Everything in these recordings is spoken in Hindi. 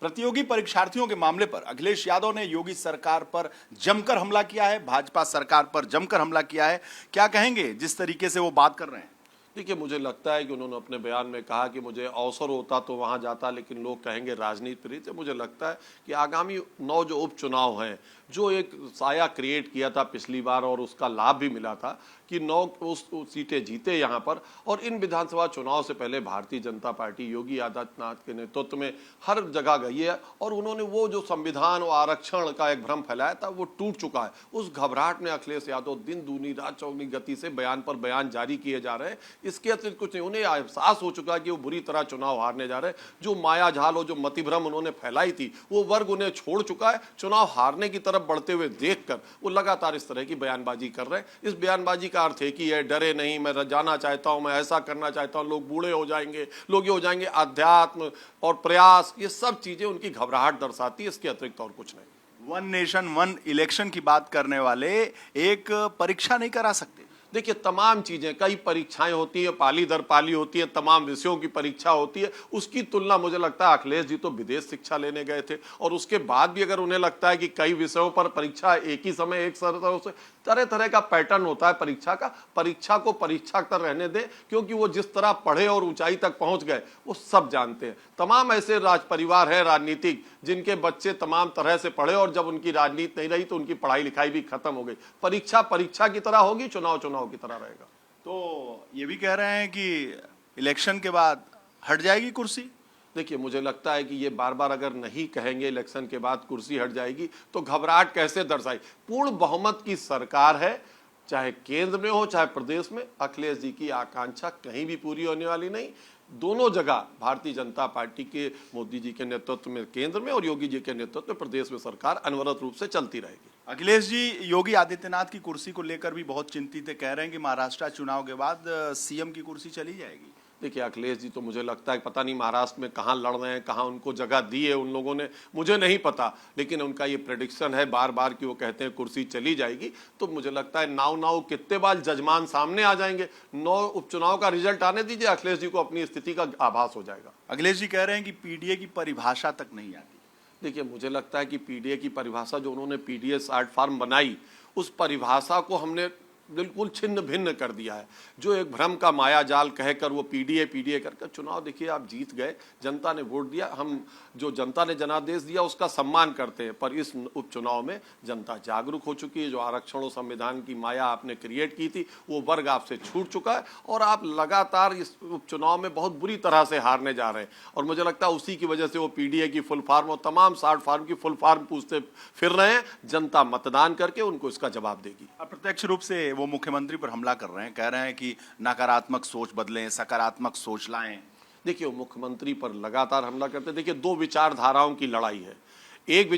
प्रतियोगी परीक्षार्थियों के मामले पर अखिलेश यादव ने योगी सरकार पर जमकर हमला किया है, भाजपा सरकार पर जमकर हमला किया है। क्या कहेंगे जिस तरीके से वो बात कर रहे हैं? देखिए, मुझे लगता है कि उन्होंने अपने बयान में कहा कि मुझे अवसर होता तो वहां जाता, लेकिन लोग कहेंगे राजनीति रीत। मुझे लगता है कि आगामी 9 जो उपचुनाव हैं, जो एक साया क्रिएट किया था पिछली बार और उसका लाभ भी मिला था कि 9 सीटें जीते यहाँ पर। और इन विधानसभा चुनाव से पहले भारतीय जनता पार्टी योगी आदित्यनाथ के नेतृत्व में हर जगह गई है और उन्होंने वो जो संविधान और आरक्षण का एक भ्रम फैलाया था वो टूट चुका है। उस घबराहट में अखिलेश यादव दिन दूनी रात चौगनी गति से बयान पर बयान जारी किए जा रहे हैं। इसके अतिरिक्त कुछ नहीं, उन्हें एहसास हो चुका है कि वो बुरी तरह चुनाव हारने जा रहे हैं। जो माया जाल और जो मतिभ्रम उन्होंने फैलाई थी वो वर्ग उन्हें छोड़ चुका है। चुनाव हारने की तरफ बढ़ते हुए देखकर वो लगातार इस तरह की बयानबाजी कर रहे हैं। इस बयानबाजी का अर्थ है कि ये डरे नहीं, मैं जाना चाहता हूं, मैं ऐसा करना चाहता हूं, लोग बूढ़े हो जाएंगे, लोग ये हो जाएंगे। अध्यात्म और प्रयास, ये सब चीजें उनकी घबराहट दर्शाती है, इसके अतिरिक्त और कुछ नहीं। वन नेशन वन इलेक्शन की बात करने वाले एक परीक्षा नहीं करा सकते? देखिए, तमाम चीजें, कई परीक्षाएं होती है, पाली दर पाली होती है, तमाम विषयों की परीक्षा होती है। उसकी तुलना मुझे लगता है अखिलेश जी तो विदेश शिक्षा लेने गए थे और उसके बाद भी अगर उन्हें लगता है कि कई विषयों पर परीक्षा एक ही समय एक से तरह तरह का पैटर्न होता है परीक्षा का, परीक्षा को परीक्षा तक रहने दें, क्योंकि वो जिस तरह पढ़े और ऊंचाई तक पहुंच गए वो सब जानते हैं। तमाम ऐसे राज परिवार है राजनीतिक जिनके बच्चे तमाम तरह से पढ़े और जब उनकी राजनीति नहीं रही तो उनकी पढ़ाई लिखाई भी खत्म हो गई। परीक्षा परीक्षा की तरह होगी, चुनाव चुनाव की तरह रहेगा। तो ये भी कह रहे हैं कि इलेक्शन के बाद हट जाएगी कुर्सी? देखिए, मुझे लगता है कि ये बार बार अगर नहीं कहेंगे इलेक्शन के बाद कुर्सी हट जाएगी तो घबराहट कैसे दर्शाई। पूर्ण बहुमत की सरकार है, चाहे केंद्र में हो चाहे प्रदेश में। अखिलेश जी की आकांक्षा कहीं भी पूरी होने वाली नहीं। दोनों जगह भारतीय जनता पार्टी के मोदी जी के नेतृत्व में केंद्र में और योगी जी के नेतृत्व में प्रदेश में सरकार अनवरत रूप से चलती रहेगी। अखिलेश जी योगी आदित्यनाथ की कुर्सी को लेकर भी बहुत चिंतित है, कह रहे हैं कि महाराष्ट्र चुनाव के बाद सीएम की कुर्सी चली जाएगी। देखिए, अखिलेश जी तो मुझे लगता है पता नहीं महाराष्ट्र में कहाँ लड़ रहे हैं, कहाँ उनको जगह दी है उन लोगों ने, मुझे नहीं पता। लेकिन उनका ये प्रेडिक्शन है बार बार कि वो कहते हैं कुर्सी चली जाएगी। तो मुझे लगता है नाव कितने बार जजमान सामने आ जाएंगे। 9 उपचुनाव का रिजल्ट आने दीजिए, अखिलेश जी को अपनी स्थिति का आभास हो जाएगा। अखिलेश जी कह रहे हैं कि पीडीए की परिभाषा तक नहीं आती। देखिए, मुझे लगता है कि पीडीए की परिभाषा जो उन्होंने पीडीए शार्ट फॉर्म बनाई, उस परिभाषा को हमने बिल्कुल छिन्न भिन्न कर दिया है। जो एक भ्रम का माया जाल कहकर वो पीडीए करके चुनाव, देखिए आप जीत गए, जनता ने वोट दिया, हम जो जनता ने जनादेश दिया उसका सम्मान करते हैं। पर इस उपचुनाव में जनता जागरूक हो चुकी है। जो आरक्षण और संविधान की माया आपने क्रिएट की थी वो वर्ग आपसे छूट चुका है और आप लगातार इस उपचुनाव में बहुत बुरी तरह से हारने जा रहे हैं। और मुझे लगता है उसी की वजह से वो पीडीए की फुल फॉर्म और तमाम शार्ट फॉर्म की फुल फॉर्म पूछते फिर रहे हैं। जनता मतदान करके उनको इसका जवाब देगी। अप्रत्यक्ष रूप से वो मुख्यमंत्री पर हमला कर रहे हैं, कह रहे हैं कि नकारात्मक सोच बदलें, सकारात्मक सोच लाएं। देखिए, मुख्यमंत्री पर लगातार हमला करते हैं। देखिए, 2 विचारधाराओं की लड़ाई है। एक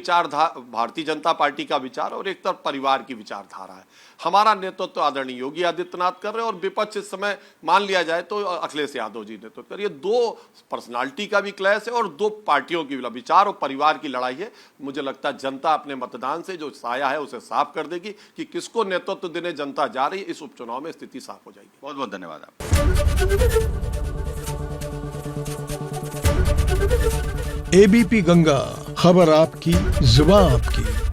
भारतीय जनता पार्टी का विचार और एक तरफ परिवार की विचारधारा है। हमारा नेतृत्व आदरणीय योगी आदित्यनाथ कर रहे हैं और विपक्ष इस समय मान लिया जाए तो अखिलेश यादव जी नेतृत्व कर। ये 2 पर्सनालिटी का भी क्लैश है और 2 पार्टियों की विचार और परिवार की लड़ाई है। मुझे लगता है जनता अपने मतदान से जो साया है उसे साफ कर देगी कि किसको नेतृत्व देने जनता जा रही है। इस उपचुनाव में स्थिति साफ हो जाएगी। बहुत बहुत धन्यवाद आपका। एबीपी गंगा, खबर आपकी, जुबान आपकी।